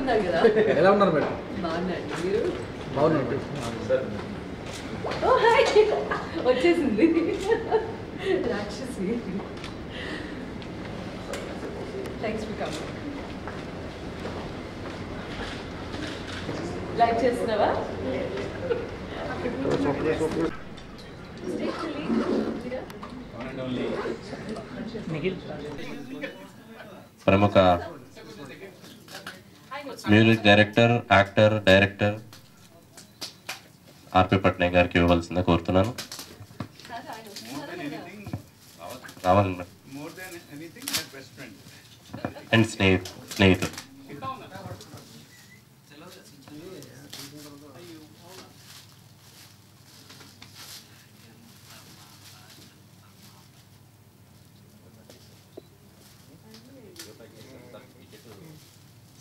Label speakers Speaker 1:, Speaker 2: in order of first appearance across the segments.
Speaker 1: ఉన్నారు కదా.
Speaker 2: ఎలా ఉన్నారు మేడం?
Speaker 1: బాగున్నాండి. మీరు?
Speaker 2: బాగున్నారు సార్.
Speaker 1: ఓ హాయ్, వచ్చేసింది రాక్షసి. Thanks for coming. లైక్ చేస్తున్నావా?
Speaker 3: ప్రముఖ మ్యూజిక్ డైరెక్టర్, యాక్టర్, డైరెక్టర్ ఆర్పి పట్నాయక్ గారికి ఇవ్వవలసిందిగా కోరుతున్నాను. రావాలి అండ్ స్నేహితులు.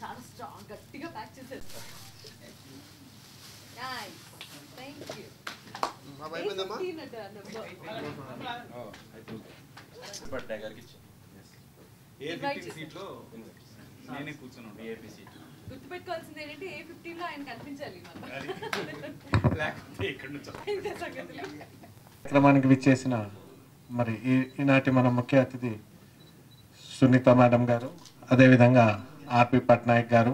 Speaker 1: చాలా స్ట్రాంగ్, గట్టిగా ప్యాక్ చేశారు. Nice, thank you.
Speaker 3: పట్నాయక్ గారికి
Speaker 1: గుర్తుపెట్టుకోవాల్సింది ఏంటంటే A15 లో ఆయన కనిపించాలి.
Speaker 4: కార్యక్రమానికి విచ్చేసిన మరి ఈనాటి మన ముఖ్య అతిథి సునీత మేడం గారు, అదేవిధంగా ఆర్పి పట్నాయక్ గారు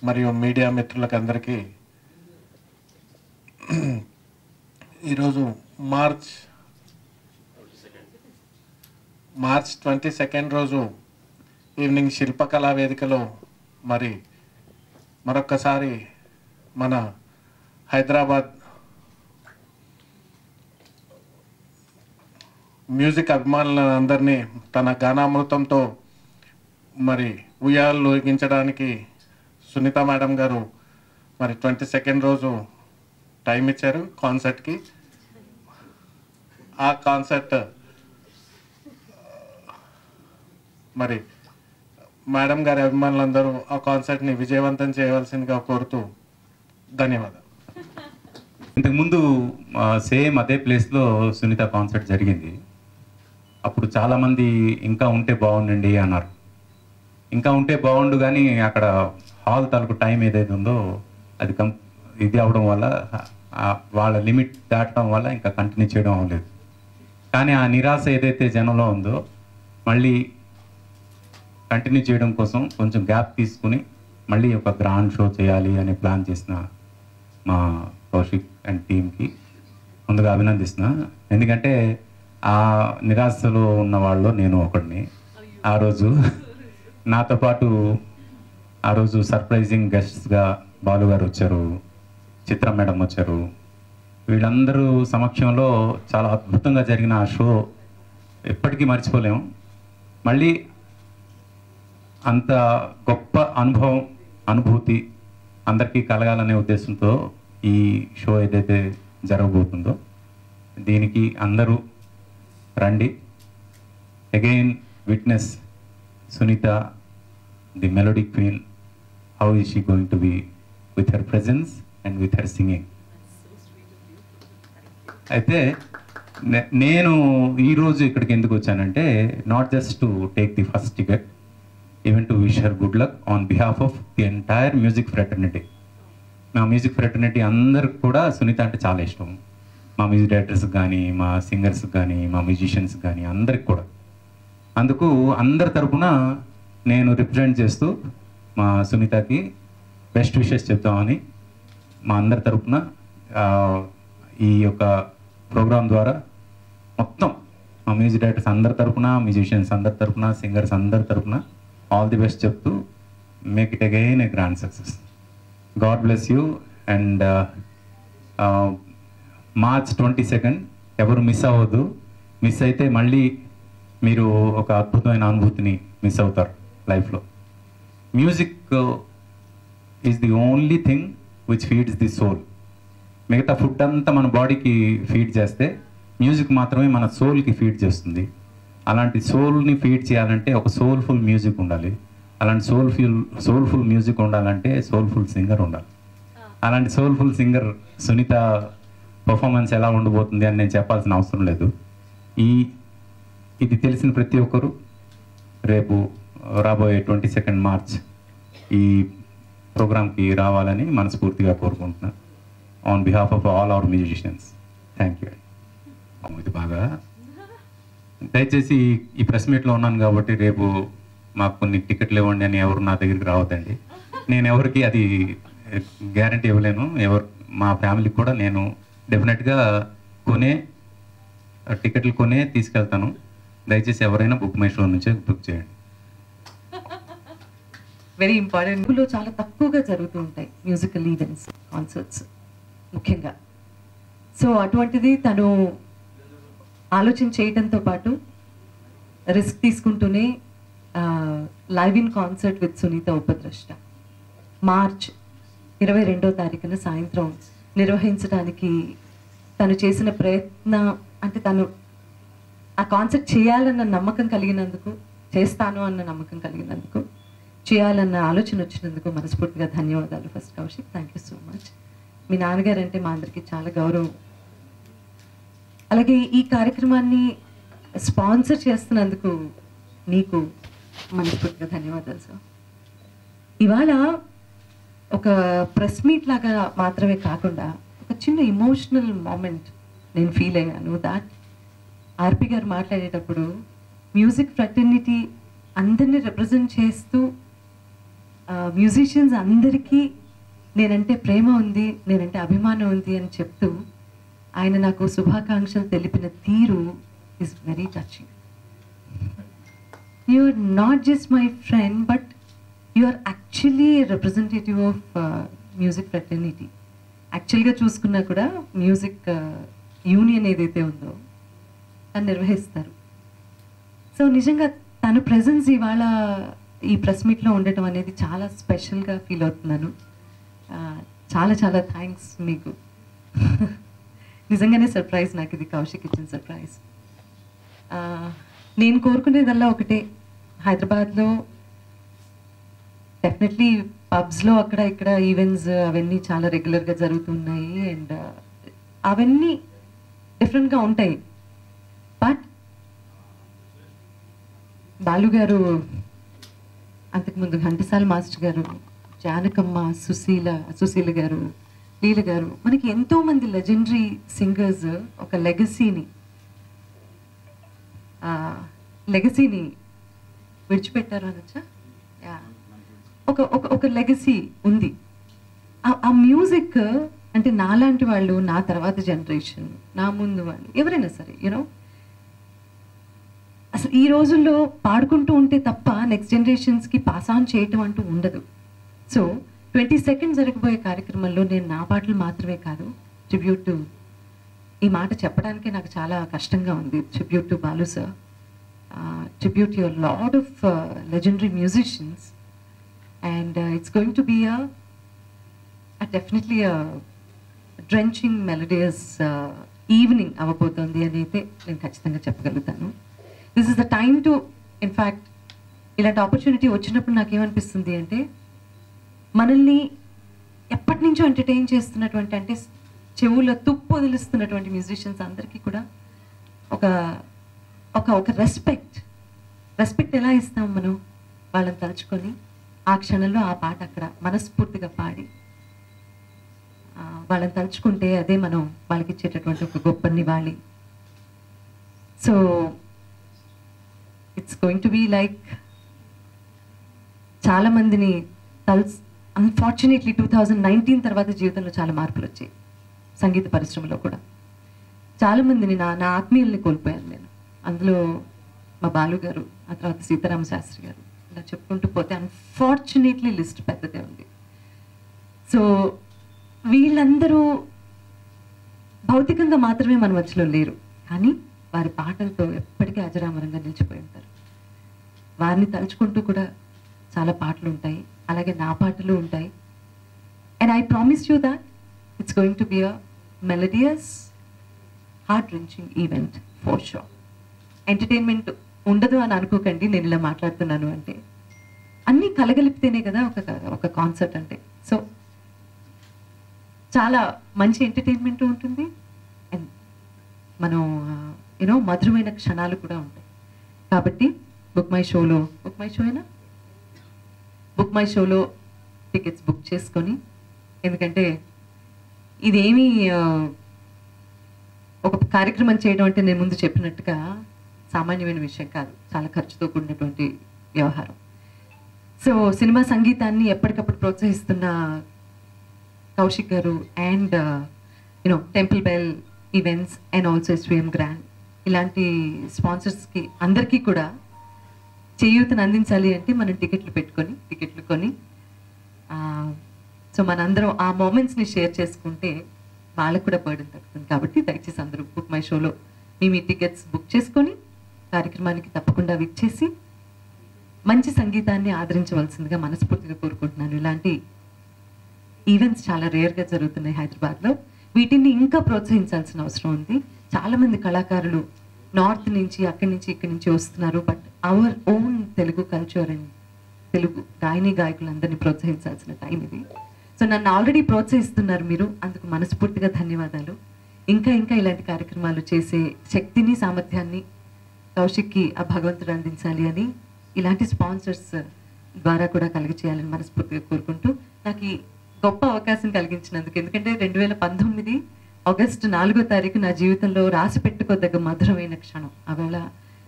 Speaker 4: మరియు మీడియా మిత్రులకు అందరికీ ఈరోజు మార్చ్ 22 రోజు ఈవినింగ్ శిల్పకళా వేదికలో మరి మరొక్కసారి మన హైదరాబాద్ మ్యూజిక్ అభిమానులందరినీ తన గానామృతంతో మరి ఉయ్యాలు ఊగించడానికి సునీత మేడం గారు మరి 22 రోజు టైం ఇచ్చారు కాన్సర్ట్కి. ఆ కాన్సర్ట్ మరి మేడం గారి అభిమానులందరూ ఆ కాన్సర్ట్ని విజయవంతం చేయవలసిందిగా కోరుతూ ధన్యవాదాలు.
Speaker 5: ఇంతకుముందు సేమ్ అదే ప్లేస్లో సునీత కాన్సర్ట్ జరిగింది. అప్పుడు చాలామంది ఇంకా ఉంటే బాగుండండి అన్నారు. ఇంకా ఉంటే బాగుండు, కానీ అక్కడ హాల్ తలకు టైం ఏదైతే ఉందో అది ఇది అవడం వల్ల వాళ్ళ లిమిట్ దాటడం వల్ల ఇంకా కంటిన్యూ చేయడం అవ్వలేదు. కానీ ఆ నిరాశ ఏదైతే జనంలో ఉందో మళ్ళీ కంటిన్యూ చేయడం కోసం కొంచెం గ్యాప్ తీసుకుని మళ్ళీ ఒక గ్రాండ్ షో చేయాలి అని ప్లాన్ చేసిన మా కౌశిక్ అండ్ టీమ్కి ముందుగా అభినందిస్తున్నా. ఎందుకంటే ఆ నిరాశలో ఉన్న వాళ్ళు నేను ఒకడిని. ఆ రోజు నాతో పాటు ఆ రోజు సర్ప్రైజింగ్ గెస్ట్స్గా బాలు గారు వచ్చారు, చిత్ర మేడం వచ్చారు. వీళ్ళందరూ సమక్షంలో చాలా అద్భుతంగా జరిగిన ఆ షో ఎప్పటికీ మర్చిపోలేము. మళ్ళీ అంత గొప్ప అనుభూతి అందరికీ కలగాలనే ఉద్దేశంతో ఈ షో ఏదైతే జరగబోతుందో దీనికి అందరూ రండి. Again witness Sunitha, the melody queen, how is she going to be with her presence and with her singing. అయితే నేను ఈరోజు ఇక్కడికి ఎందుకు వచ్చానంటే not just to take the first ticket, even to wish her good luck on behalf of the entire music fraternity. మా music fraternity అందరికి కూడా సునీత అంటే చాలా ఇష్టం. మా మ్యూజిక్ డైరెక్టర్స్కి కానీ, మా సింగర్స్కి కానీ, మా మ్యూజిషియన్స్కి కానీ అందరికి కూడా. అందుకు అందరి తరపున నేను రిప్రజెంట్ చేస్తూ మా సునీతకి బెస్ట్ విషెస్ చెప్తామని మా అందరి తరపున ఈ యొక్క ప్రోగ్రాం ద్వారా మొత్తం మా మ్యూజిక్ డైరెక్టర్స్ అందరి తరపున, మ్యూజిషియన్స్ అందరి తరపున, సింగర్స్ అందరి తరపున ఆల్ ది బెస్ట్ చెప్తూ make it again A grand success. God bless you. And March 22 ఎవరు మిస్ అవ్వద్దు. మిస్ అయితే మళ్ళీ మీరు ఒక అద్భుతమైన అనుభూతిని మిస్ అవుతారు లైఫ్లో. Music is the only thing which feeds the soul. మిగతా ఫుడ్ అంతా మన బాడీకి ఫీడ్ చేస్తే మ్యూజిక్ మాత్రమే మన సోల్కి ఫీడ్ చేస్తుంది. అలాంటి సోల్ని ఫీడ్ చేయాలంటే ఒక సోల్ఫుల్ మ్యూజిక్ ఉండాలి. అలాంటి సోల్ఫుల్ మ్యూజిక్ ఉండాలంటే సోల్ఫుల్ సింగర్ ఉండాలి. అలాంటి సోల్ఫుల్ సింగర్ సునీత పర్ఫార్మెన్స్ ఎలా ఉండబోతుంది అని నేను చెప్పాల్సిన అవసరం లేదు. ఇది తెలిసిన ప్రతి ఒక్కరు రేపు రాబోయే 22 మార్చ్ ఈ ప్రోగ్రామ్కి రావాలని మనస్ఫూర్తిగా కోరుకుంటున్నాను on behalf of all our musicians. Thank you. ఇది బాగా దయచేసి ఈ ప్రెస్ మీట్లో ఉన్నాను కాబట్టి రేపు మాకు కొన్ని టికెట్లు ఇవ్వండి అని ఎవరు నా దగ్గరికి రావద్దండి. నేను ఎవరికి అది గ్యారంటీ ఇవ్వలేను. మా ఫ్యామిలీకి కూడా నేను డెఫినెట్గా టికెట్లు కొనే తీసుకెళ్తాను. దయచేసి ఎవరైనా బుక్ మై షో నుంచే బుక్ చేయండి.
Speaker 6: Very important. లో చాలా తక్కువగా జరుగుతూ ఉంటాయి మ్యూజికల్ ఈవెంట్స్, కాన్సర్ట్స్ ముఖ్యంగా. సో అటువంటిది తను ఆలోచన చేయడంతో పాటు రిస్క్ తీసుకుంటూనే live in concert with Sunitha Upadrashta March 22వ తారీఖున సాయంత్రం నిర్వహించడానికి తను చేసిన ప్రయత్నం, అంటే తను ఆ కాన్సర్ట్ చేయాలన్న నమ్మకం కలిగినందుకు, చేస్తాను అన్న నమ్మకం కలిగినందుకు, చేయాలన్న ఆలోచన వచ్చినందుకు మనస్ఫూర్తిగా ధన్యవాదాలు. First Kaushik, thank you so much. మీ నాన్నగారు అంటే మా అందరికీ చాలా గౌరవం. అలాగే ఈ కార్యక్రమాన్ని స్పాన్సర్ చేస్తున్నందుకు నీకు మనస్ఫూర్తిగా ధన్యవాదాలు సార్. ఇవాళ ఒక ప్రెస్ మీట్ లాగా మాత్రమే కాకుండా ఒక చిన్న ఇమోషనల్ మూమెంట్ నేను ఫీల్ అయ్యాను. దాట్ ఆర్పి గారు మాట్లాడేటప్పుడు మ్యూజిక్ ఫ్రెటర్నిటీ అందరినీ రిప్రజెంట్ చేస్తూ మ్యూజిషియన్స్ అందరికీ నేనంటే ప్రేమ ఉంది, నేనంటే అభిమానం ఉంది అని చెప్తూ ఆయన నాకు శుభాకాంక్షలు తెలిపిన తీరు is very touching. You are not just my friend, but you are actually representative of music fraternity. యాక్చువల్గా చూసుకున్నా కూడా మ్యూజిక్ యూనియన్ ఏదైతే ఉందో తను నిర్వహిస్తారు. సో నిజంగా తన ప్రెజెన్స్ ఇవాళ ఈ ప్రెస్ మీట్లో ఉండటం అనేది చాలా స్పెషల్గా ఫీల్ అవుతున్నాను. చాలా చాలా థ్యాంక్స్ మీకు. నిజంగానే సర్ప్రైజ్ నాకు ఇది, కౌశిక్ ఇచ్చిన సర్ప్రైజ్. నేను కోరుకునేదల్లా ఒకటే, హైదరాబాద్లో డెఫినెట్లీ పబ్స్లో అక్కడ ఇక్కడ ఈవెంట్స్ అవన్నీ చాలా రెగ్యులర్గా జరుగుతున్నాయి అండ్ అవన్నీ డిఫరెంట్గా ఉంటాయి. బట్ బాలు గారు, అంతకుముందు ఘంటసాల మాస్టర్ గారు, జానకమ్మ, సుశీల గారు, లీల గారు, మనకి ఎంతోమంది లెజెండరీ సింగర్స్ ఒక లెగసీని విడిచిపెట్టారు అనొచ్చా? ఒక లెగసీ ఉంది. ఆ మ్యూజిక్ అంటే నాలాంటి వాళ్ళు, నా తర్వాత జనరేషన్, నా ముందు వాళ్ళు ఎవరైనా సరే యూనో అసలు ఈ రోజుల్లో పాడుకుంటూ ఉంటే తప్ప నెక్స్ట్ జనరేషన్స్కి పాస్ ఆన్ చేయటం అంటూ ఉండదు. సో 22 జరగబోయే కార్యక్రమంలో నేను నా పాటలు మాత్రమే కాదు, ట్రిబ్యూట్ టు, ఈ మాట చెప్పడానికే నాకు చాలా కష్టంగా ఉంది, tribute to Balu sir, tribute your lot of legendary musicians and it's going to be definitely drenching melodious evening అవ్వబోతోంది అని అయితే నేను ఖచ్చితంగా చెప్పగలుగుతాను. This is the time to, in fact ఇలాంటి ఆపర్చునిటీ వచ్చినప్పుడు నాకేమనిపిస్తుంది అంటే, మనల్ని ఎప్పటి నుంచో ఎంటర్టైన్ చేస్తున్నటువంటి, అంటే చెవుల తుప్పు వదిలిస్తున్నటువంటి మ్యూజిషియన్స్ అందరికీ కూడా ఒక ఒక ఒక రెస్పెక్ట్ ఎలా ఇస్తాం మనం వాళ్ళని తలుచుకొని ఆ క్షణంలో ఆ పాట అక్కడ మనస్ఫూర్తిగా పాడి వాళ్ళని తలుచుకుంటే అదే మనం వాళ్ళకి ఇచ్చేటటువంటి ఒక గొప్ప నివాళి. So it's going to be like చాలామందిని అన్ఫార్చునేట్లీ 2019 తర్వాత జీవితంలో చాలా మార్పులు వచ్చాయి సంగీత పరిశ్రమలో కూడా. చాలామందిని నా ఆత్మీయుల్ని కోల్పోయాను నేను. అందులో మా బాలు గారు, ఆ తర్వాత సీతారామ శాస్త్రి గారు, ఇలా చెప్పుకుంటూ పోతే అన్ఫార్చునేట్లీ లిస్ట్ పెద్దదే ఉంది. సో వీళ్ళందరూ భౌతికంగా మాత్రమే మన మధ్యలో లేరు, కానీ వారి పాటలతో ఎప్పటికీ అజరామరంగా నిలిచిపోయి ఉంటారు. వారిని తలుచుకుంటూ కూడా చాలా పాటలు ఉంటాయి, అలాగే నా పాటలు ఉంటాయి. And I promise you that it's going to be a melodious, heart wrenching event for sure. Entertainment ఉండదు అని అనుకోకండి నేను ఇలా మాట్లాడుతున్నాను అంటే, అన్నీ కలగలిపితేనే కదా ఒక కాన్సర్ట్ అంటే. సో చాలా మంచి ఎంటర్టైన్మెంట్ ఉంటుంది అండ్ మనం యూనో మధురమైన క్షణాలు కూడా ఉంటాయి. కాబట్టి బుక్ మై షోలో టికెట్స్ బుక్ చేసుకొని, ఎందుకంటే ఇదేమీ ఒక కార్యక్రమం చేయడం అంటే నేను ముందు చెప్పినట్టుగా సామాన్యమైన విషయం కాదు, చాలా ఖర్చుతో కూడినటువంటి వ్యవహారం. సో సినిమా సంగీతాన్ని ఎప్పటికప్పుడు ప్రోత్సహిస్తున్న కౌశిక్ గారు and temple bell events and also SVM grand ఇలాంటి స్పాన్సర్స్కి అందరికీ కూడా చేయూతను అందించాలి అంటే మనం టికెట్లు కొని సో మనందరం ఆ మూమెంట్స్ని షేర్ చేసుకుంటే వాళ్ళకు కూడా బర్డెన్ తగ్గుతుంది. కాబట్టి దయచేసి అందరూ బుక్ మై షోలో మీ టికెట్స్ బుక్ చేసుకొని కార్యక్రమానికి తప్పకుండా విచ్చేసి మంచి సంగీతాన్ని ఆదరించవలసిందిగా మనస్ఫూర్తిగా కోరుకుంటున్నాను. ఇలాంటి ఈవెంట్స్ చాలా రేర్గా జరుగుతున్నాయి హైదరాబాద్లో. వీటిని ఇంకా ప్రోత్సహించాల్సిన అవసరం ఉంది. చాలామంది కళాకారులు నార్త్ నుంచి అక్కడి నుంచి ఇక్కడి నుంచి వస్తున్నారు. But our own Telugu culture and Telugu గాయకులందరినీ ప్రోత్సహించాల్సిన టైం ఇది. సో నన్ను ఆల్రెడీ ప్రోత్సహిస్తున్నారు మీరు, అందుకు మనస్ఫూర్తిగా ధన్యవాదాలు. ఇంకా ఇలాంటి కార్యక్రమాలు చేసే శక్తిని సామర్థ్యాన్ని కౌశిక్కి ఆ భగవంతుడు అందించాలి అని, ఇలాంటి స్పాన్సర్స్ ద్వారా కూడా కలిగచేయాలని మనస్ఫూర్తిగా కోరుకుంటూ నాకు ఈ గొప్ప అవకాశం కలిగించినందుకు, ఎందుకంటే 2019 ఆగస్టు 4వ తారీఖు నా జీవితంలో రాసి పెట్టుకోదగ్గ మధురమైన క్షణం. ఆవేళ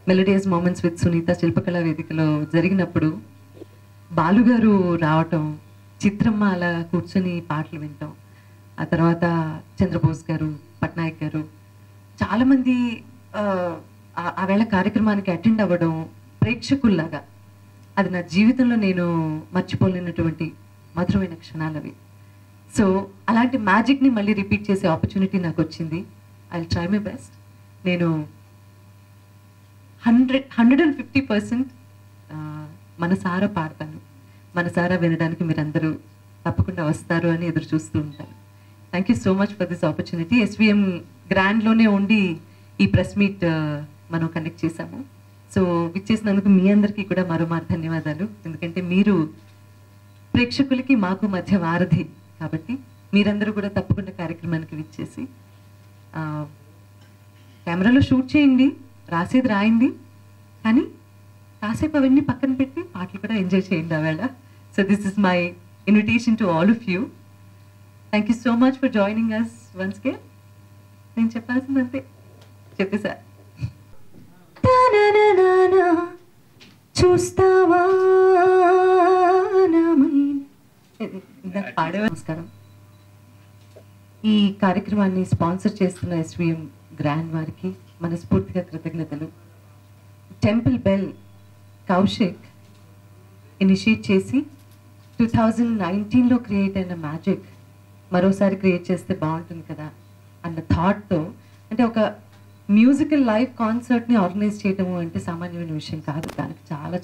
Speaker 6: మెలోడియస్ మూమెంట్స్ విత్ సునీత శిల్పకళా వేదికలో జరిగినప్పుడు బాలుగారు రావటం, చిత్రమ్మ అలా కూర్చొని పాటలు వినటం, ఆ తర్వాత చంద్రబోస్ గారు, పట్నాయక్ గారు, చాలామంది ఆవేళ కార్యక్రమానికి అటెండ్ అవ్వడం ప్రేక్షకుల్లాగా, అది నా జీవితంలో నేను మర్చిపోలేనటువంటి మధురమైన క్షణాలు అవి. సో అలాంటి మ్యాజిక్ని మళ్ళీ రిపీట్ చేసే ఆపర్చునిటీ నాకు వచ్చింది. I will try my best. నేను 150% మనసారా పాడతాను. మనసారా వినడానికి మీరందరూ తప్పకుండా వస్తారు అని ఎదురు చూస్తూ ఉంటాను. Thank you so much for this opportunity. SVM గ్రాండ్లోనే ఉండి ఈ ప్రెస్ మీట్ మనం కండక్ట్ చేశాము. సో విచ్చేసినందుకు మీ అందరికీ కూడా మరోమారు ధన్యవాదాలు. ఎందుకంటే మీరు ప్రేక్షకులకి మాకు మధ్య వారధి కాబట్టి మీరందరూ కూడా తప్పకుండా కార్యక్రమానికి విచ్చేసి కెమెరాలో షూట్ చేయండి, రాసేది రాయండి, కానీ కాసేపు అవన్నీ పక్కన పెట్టి పాటలు కూడా ఎంజాయ్ చేయండి ఆవేళ. So this is my invitation to all of you. Thank you so much for joining us once గే. నేను చెప్పాల్సిందంతే చెప్పేసా. చూస్తావా పాడే. నమస్కారం. ఈ కార్యక్రమాన్ని స్పాన్సర్ చేస్తున్న ఎస్విఎం గ్రాండ్ వారికి మనస్ఫూర్తిగా కృతజ్ఞతలు. టెంపుల్ బెల్ కౌశిక్ ఇనిషియేట్ చేసి 2019లో క్రియేట్ అయిన మ్యాజిక్ మరోసారి క్రియేట్ చేస్తే బాగుంటుంది కదా అన్న థాట్తో, అంటే ఒక మ్యూజికల్ లైవ్ కాన్సర్ట్ని ఆర్గనైజ్ చేయడము అంటే సామాన్యమైన విషయం కాదు. దానికి చాలా